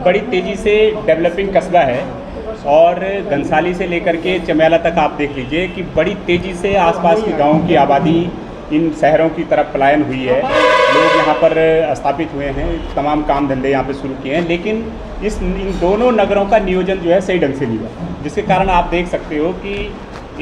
बड़ी तेज़ी से डेवलपिंग कस्बा है और घनसाली से लेकर के चमियाला तक आप देख लीजिए कि बड़ी तेज़ी से आसपास के गाँव की आबादी इन शहरों की तरफ पलायन हुई है। लोग यहाँ पर स्थापित हुए हैं, तमाम काम धंधे यहाँ पे शुरू किए हैं, लेकिन इन दोनों नगरों का नियोजन जो है सही ढंग से नहीं हुआ, जिसके कारण आप देख सकते हो कि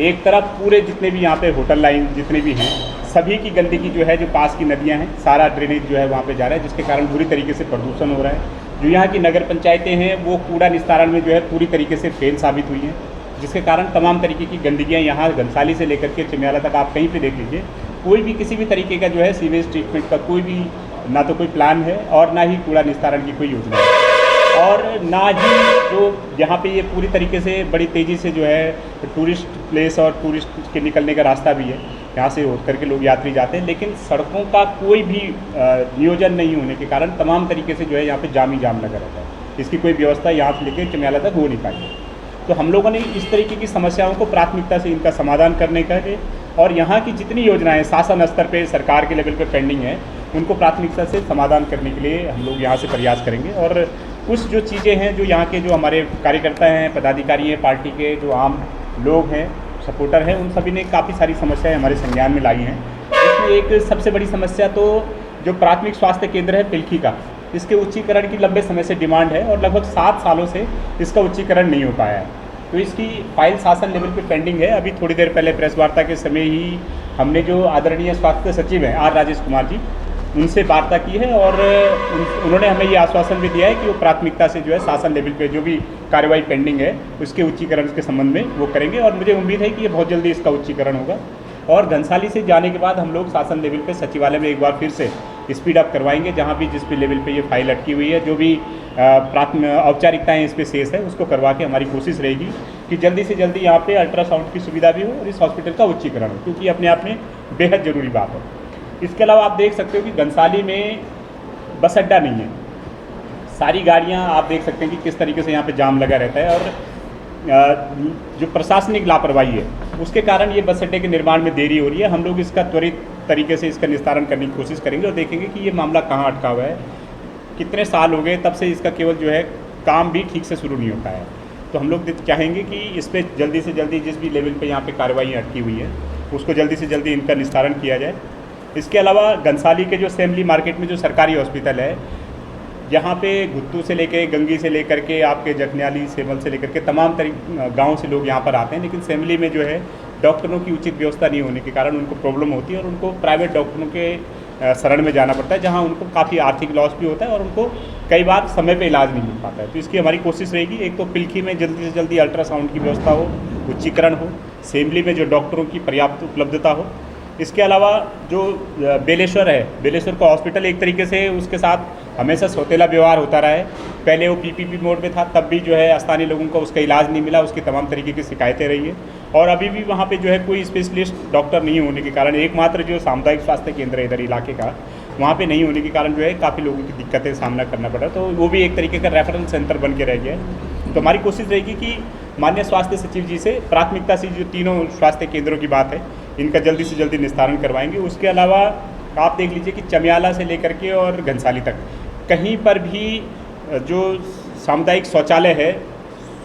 एक तरफ पूरे जितने भी यहाँ पे होटल लाइन जितने भी हैं सभी की गंदगी जो है, जो पास की नदियाँ हैं, सारा ड्रेनेज जो है वहाँ पे जा रहा है, जिसके कारण बुरी तरीके से प्रदूषण हो रहा है। जो यहाँ की नगर पंचायतें हैं वो कूड़ा निस्तारण में जो है पूरी तरीके से फेल साबित हुई हैं, जिसके कारण तमाम तरीके की गंदगियाँ यहाँ घनसाली से लेकर के चमियाला तक आप कहीं पे देख लीजिए, कोई भी किसी भी तरीके का जो है सीवेज ट्रीटमेंट का कोई भी ना तो कोई प्लान है और ना ही कूड़ा निस्तारण की कोई योजना है, और ना ही जो यहाँ पे ये पूरी तरीके से बड़ी तेज़ी से जो है टूरिस्ट प्लेस और टूरिस्ट के निकलने का रास्ता भी है, यहाँ से होकर करके लोग यात्री जाते हैं, लेकिन सड़कों का कोई भी नियोजन नहीं होने के कारण तमाम तरीके से जो है यहाँ पे जाम ही जाम लगा रहता है। इसकी कोई व्यवस्था यहाँ से लेकर चमियाला तक हो नहीं पाई। तो हम लोगों ने इस तरीके की समस्याओं को प्राथमिकता से इनका समाधान करने का है, और यहाँ की जितनी योजनाएं शासन स्तर पे सरकार के लेवल पे पेंडिंग है उनको प्राथमिकता से समाधान करने के लिए हम लोग यहाँ से प्रयास करेंगे। और कुछ जो चीज़ें हैं जो यहाँ के जो हमारे कार्यकर्ता हैं, पदाधिकारी हैं, पार्टी के जो आम लोग हैं, सपोर्टर हैं, उन सभी ने काफ़ी सारी समस्याएं हमारे संज्ञान में लाई हैं। इसमें एक सबसे बड़ी समस्या तो जो प्राथमिक स्वास्थ्य केंद्र है पिल्खी का, इसके उच्चीकरण की लंबे समय से डिमांड है और लगभग 7 सालों से इसका उच्चीकरण नहीं हो पाया है। तो इसकी फाइल शासन लेवल पे पेंडिंग है। अभी थोड़ी देर पहले प्रेस वार्ता के समय ही हमने जो आदरणीय स्वास्थ्य सचिव हैं आर राजेश कुमार जी, उनसे वार्ता की है और उन्होंने हमें ये आश्वासन भी दिया है कि वो प्राथमिकता से जो है शासन लेवल पे जो भी कार्रवाई पेंडिंग है उसके उच्चीकरण के संबंध में वो करेंगे, और मुझे उम्मीद है कि ये बहुत जल्दी इसका उच्चीकरण होगा। और घनसाली से जाने के बाद हम लोग शासन लेवल पे सचिवालय में एक बार फिर से स्पीड अप करवाएंगे, जहाँ भी जिस भी लेवल पे ये फाइल अटकी हुई है, जो भी औपचारिकताएँ इस पर शेष है उसको करवा के हमारी कोशिश रहेगी कि जल्दी से जल्दी यहाँ पे अल्ट्रासाउंड की सुविधा भी हो और इस हॉस्पिटल का उच्चीकरण हो, क्योंकि अपने आप में बेहद ज़रूरी बात है। इसके अलावा आप देख सकते हो कि घनसाली में बस अड्डा नहीं है, सारी गाड़ियाँ आप देख सकते हैं कि किस तरीके से यहाँ पे जाम लगा रहता है, और जो प्रशासनिक लापरवाही है उसके कारण ये बस अड्डे के निर्माण में देरी हो रही है। हम लोग इसका त्वरित तरीके से इसका निस्तारण करने की कोशिश करेंगे और देखेंगे कि ये मामला कहाँ अटका हुआ है, कितने साल हो गए तब से इसका केवल जो है काम भी ठीक से शुरू नहीं हो पाया। तो हम लोग चाहेंगे कि इस पर जल्दी से जल्दी जिस भी लेवल पे यहाँ पे कार्रवाई अटकी हुई है उसको जल्दी से जल्दी इनका निस्तारण किया जाए। इसके अलावा घनसाली के जो असेंबली मार्केट में जो सरकारी हॉस्पिटल है, यहाँ पे गुत्तू से लेके गंगी से लेकर के आपके जखनियाली सेमल से लेकर के तमाम गाँव से लोग यहाँ पर आते हैं, लेकिन असेंबली में जो है डॉक्टरों की उचित व्यवस्था नहीं होने के कारण उनको प्रॉब्लम होती है और उनको प्राइवेट डॉक्टरों के शरण में जाना पड़ता है, जहाँ उनको काफ़ी आर्थिक लॉस भी होता है और उनको कई बार समय पे इलाज नहीं मिल पाता है। तो इसकी हमारी कोशिश रहेगी, एक तो पिल्खी में जल्दी से जल्दी अल्ट्रासाउंड की व्यवस्था हो, उच्चीकरण हो, असेंबली में जो डॉक्टरों की पर्याप्त उपलब्धता हो। इसके अलावा जो बेलेश्वर है, बेलेश्वर का हॉस्पिटल एक तरीके से उसके साथ हमेशा सौतेला व्यवहार होता रहा है। पहले वो पीपीपी मोड में था, तब भी जो है स्थानीय लोगों को उसका इलाज नहीं मिला, उसकी तमाम तरीके की शिकायतें रही है, और अभी भी वहाँ पे जो है कोई स्पेशलिस्ट डॉक्टर नहीं होने के कारण एकमात्र जो सामुदायिक स्वास्थ्य केंद्र है इधर इलाके का, वहाँ पे नहीं होने के कारण जो है काफ़ी लोगों की दिक्कतें सामना करना पड़ा, तो वो भी एक तरीके का रेफरेंस सेंटर बन के रह गया है। तो हमारी कोशिश रहेगी कि माननीय स्वास्थ्य सचिव जी से प्राथमिकता से जो तीनों स्वास्थ्य केंद्रों की बात है इनका जल्दी से जल्दी निस्तारण करवाएंगे। उसके अलावा आप देख लीजिए कि चमियाला से लेकर के और घनसाली तक कहीं पर भी जो सामुदायिक शौचालय है,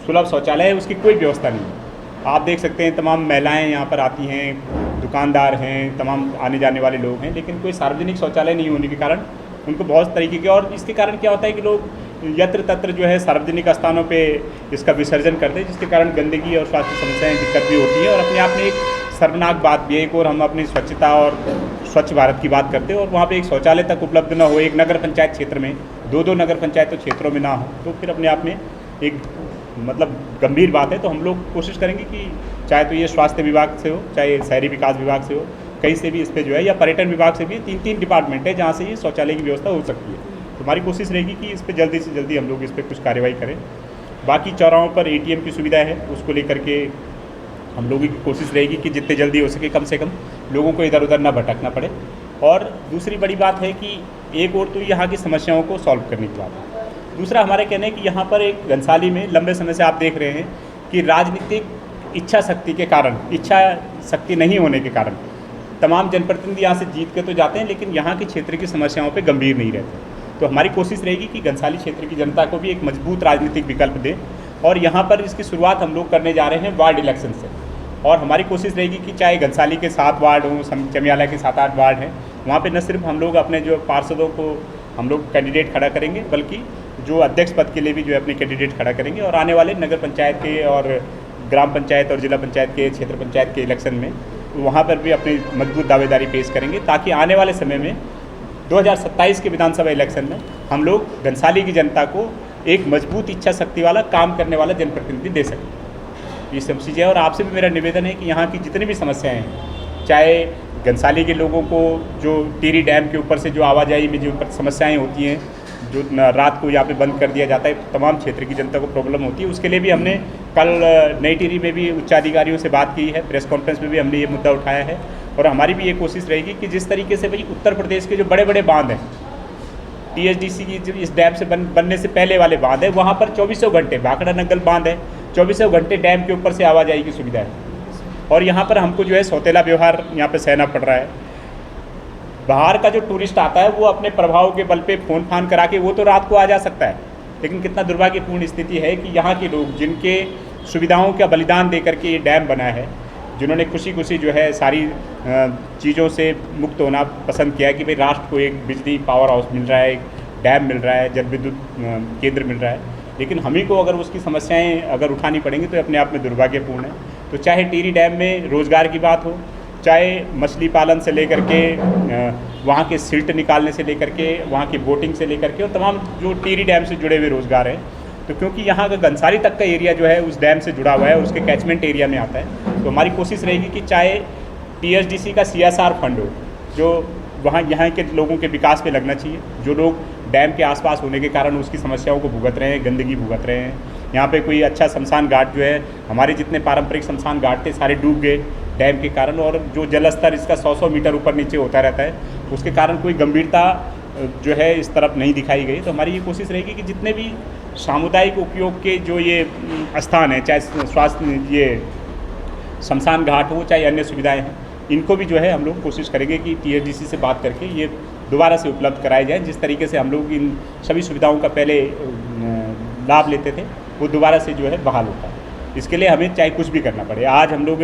सुलभ शौचालय है, उसकी कोई व्यवस्था नहीं है। आप देख सकते हैं तमाम महिलाएं यहाँ पर आती हैं, दुकानदार हैं, तमाम आने जाने वाले लोग हैं, लेकिन कोई सार्वजनिक शौचालय नहीं होने के कारण उनको बहुत तरीके के, और इसके कारण क्या होता है कि लोग यत्र तत्र जो है सार्वजनिक स्थानों पे इसका विसर्जन करते हैं, जिसके कारण गंदगी और स्वास्थ्य समस्याएं दिक्कत भी होती है, और अपने आप में एक शर्मनाक बात भी है। एक और हम अपनी स्वच्छता और स्वच्छ भारत की बात करते हैं और वहाँ पे एक शौचालय तक उपलब्ध ना हो, एक नगर पंचायत क्षेत्र में दो नगर पंचायतों क्षेत्रों में ना हो, तो फिर अपने आप में एक मतलब गंभीर बात है। तो हम लोग कोशिश करेंगे कि चाहे तो ये स्वास्थ्य विभाग से हो, चाहे शहरी विकास विभाग से हो, कहीं से भी इस पर जो है, या पर्यटन विभाग से भी, 3 डिपार्टमेंट है जहाँ से ये शौचालय की व्यवस्था हो सकती है। तो हमारी कोशिश रहेगी कि इस पर जल्दी से जल्दी हम लोग इस पर कुछ कार्रवाई करें। बाकी चौराहों पर ATM की सुविधा है, उसको लेकर के हम लोगों की कोशिश रहेगी कि जितने जल्दी हो सके कम से कम लोगों को इधर उधर ना भटकना पड़े। और दूसरी बड़ी बात है कि एक और तो यहाँ की समस्याओं को सॉल्व करने की बात है, दूसरा हमारे कहने हैं कि यहाँ पर एक घनसाली में लंबे समय से आप देख रहे हैं कि राजनीतिक इच्छा शक्ति के कारण, इच्छा शक्ति नहीं होने के कारण तमाम जनप्रतिनिधि यहाँ से जीत के तो जाते हैं, लेकिन यहाँ के क्षेत्र की समस्याओं पे गंभीर नहीं रहते। तो हमारी कोशिश रहेगी कि घनसाली क्षेत्र की जनता को भी एक मजबूत राजनीतिक विकल्प दें, और यहाँ पर इसकी शुरुआत हम लोग करने जा रहे हैं वार्ड इलेक्शन से। और हमारी कोशिश रहेगी कि चाहे घनसाली के 7 वार्ड हों, चमियाला के 7-8 वार्ड हैं, वहाँ पे न सिर्फ हम लोग अपने जो पार्षदों को हम लोग कैंडिडेट खड़ा करेंगे, बल्कि जो अध्यक्ष पद के लिए भी जो है अपने कैंडिडेट खड़ा करेंगे। और आने वाले नगर पंचायत के और ग्राम पंचायत और जिला पंचायत के, क्षेत्र पंचायत के इलेक्शन में वहाँ पर भी अपनी मजबूत दावेदारी पेश करेंगे, ताकि आने वाले समय में 2027 के विधानसभा इलेक्शन में हम लोग घनसाली की जनता को एक मजबूत इच्छा शक्ति वाला, काम करने वाला जनप्रतिनिधि दे सकें। ये सब चीज़ें। और आपसे भी मेरा निवेदन है कि यहाँ की जितनी भी समस्याएं हैं, चाहे घनसाली के लोगों को जो टिहरी डैम के ऊपर से जो आवाजाही में जो समस्याएं होती हैं, जो रात को यहाँ पे बंद कर दिया जाता है, तमाम क्षेत्र की जनता को प्रॉब्लम होती है, उसके लिए भी हमने कल नई टिहरी में भी उच्चाधिकारियों से बात की है, प्रेस कॉन्फ्रेंस में भी हमने ये मुद्दा उठाया है। और हमारी भी ये कोशिश रहेगी कि जिस तरीके से भाई उत्तर प्रदेश के जो बड़े बड़े बांध हैं, THDC की इस डैम से बनने से पहले वाले बांध है, वहाँ पर 24 घंटे, भाखड़ा नंगल बांध है, 24 घंटे डैम के ऊपर से आवाजाही की सुविधा है। और यहाँ पर हमको जो है सौतेला व्यवहार यहाँ पे सहना पड़ रहा है। बाहर का जो टूरिस्ट आता है वो अपने प्रभाव के बल पे फ़ोन फान करा के वो तो रात को आ जा सकता है, लेकिन कितना दुर्भाग्यपूर्ण स्थिति है कि यहाँ के लोग जिनके सुविधाओं का बलिदान दे करके ये डैम बना है, जिन्होंने खुशी खुशी जो है सारी चीज़ों से मुक्त होना पसंद किया है कि भाई राष्ट्र को एक बिजली पावर हाउस मिल रहा है, एक डैम मिल रहा है, जल विद्युत केंद्र मिल रहा है, लेकिन हम ही को अगर उसकी समस्याएं अगर उठानी पड़ेंगी तो अपने आप में दुर्भाग्यपूर्ण है। तो चाहे टिहरी डैम में रोज़गार की बात हो, चाहे मछली पालन से लेकर के वहाँ के सिल्ट निकालने से लेकर के, वहाँ की बोटिंग से लेकर के, और तमाम जो टिहरी डैम से जुड़े हुए रोज़गार हैं, तो क्योंकि यहाँ का घनसाली तक का एरिया जो है उस डैम से जुड़ा हुआ है, उसके कैचमेंट एरिया में आता है, तो हमारी कोशिश रहेगी कि चाहे THDC का CSR फंड हो, जो वहाँ यहाँ के लोगों के विकास पे लगना चाहिए, जो लोग डैम के आसपास होने के कारण उसकी समस्याओं को भुगत रहे हैं, गंदगी भुगत रहे हैं। यहाँ पे कोई अच्छा शमशान घाट जो है, हमारे जितने पारंपरिक शमशान घाट थे सारे डूब गए डैम के कारण, और जो जल स्तर इसका 100 मीटर ऊपर नीचे होता रहता है, उसके कारण कोई गंभीरता जो है इस तरफ नहीं दिखाई गई। तो हमारी ये कोशिश रहेगी कि जितने भी सामुदायिक उपयोग के जो ये स्थान हैं, चाहे स्वास्थ्य ये शमशान घाट हो, चाहे अन्य सुविधाएं हैं, इनको भी जो है हम लोग कोशिश करेंगे कि THDC से बात करके ये दोबारा से उपलब्ध कराए जाए। जिस तरीके से हम लोग इन सभी सुविधाओं का पहले लाभ लेते थे, वो दोबारा से जो है बहाल होता है। इसके लिए हमें चाहे कुछ भी करना पड़े। आज हम लोग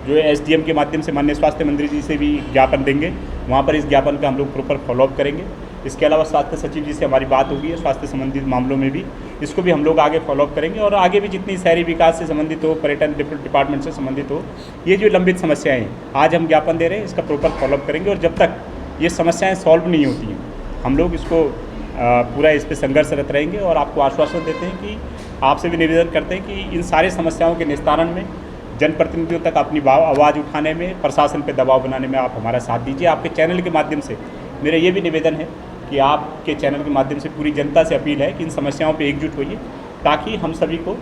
जो है SDM के माध्यम से माननीय स्वास्थ्य मंत्री जी से भी ज्ञापन देंगे, वहाँ पर इस ज्ञापन का हम लोग प्रॉपर फॉलोअप करेंगे। इसके अलावा स्वास्थ्य सचिव जी से हमारी बात होगी है स्वास्थ्य संबंधित मामलों में भी, इसको भी हम लोग आगे फॉलोअप करेंगे। और आगे भी जितनी शहरी विकास से संबंधित हो, पर्यटन डिपार्टमेंट से संबंधित हो, ये जो लंबित समस्याएं हैं, आज हम ज्ञापन दे रहे हैं, इसका प्रॉपर फॉलोअप करेंगे। और जब तक ये समस्याएं सॉल्व नहीं होती हैं, हम लोग इसको पूरा इस पर संघर्षरत रहेंगे। और आपको आश्वासन देते हैं कि आपसे भी निवेदन करते हैं कि इन सारे समस्याओं के निस्तारण में, जनप्रतिनिधियों तक अपनी आवाज़ उठाने में, प्रशासन पर दबाव बनाने में आप हमारा साथ दीजिए। आपके चैनल के माध्यम से मेरा ये भी निवेदन है कि आपके चैनल के माध्यम से पूरी जनता से अपील है कि इन समस्याओं पे एकजुट होइए, ताकि हम सभी को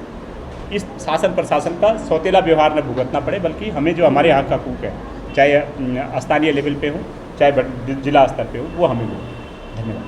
इस शासन प्रशासन का सौतेला व्यवहार न भुगतना पड़े, बल्कि हमें जो हमारे हक हकूक़ है, चाहे स्थानीय लेवल पे हो, चाहे जिला स्तर पे हो, वो हमें मिले। धन्यवाद।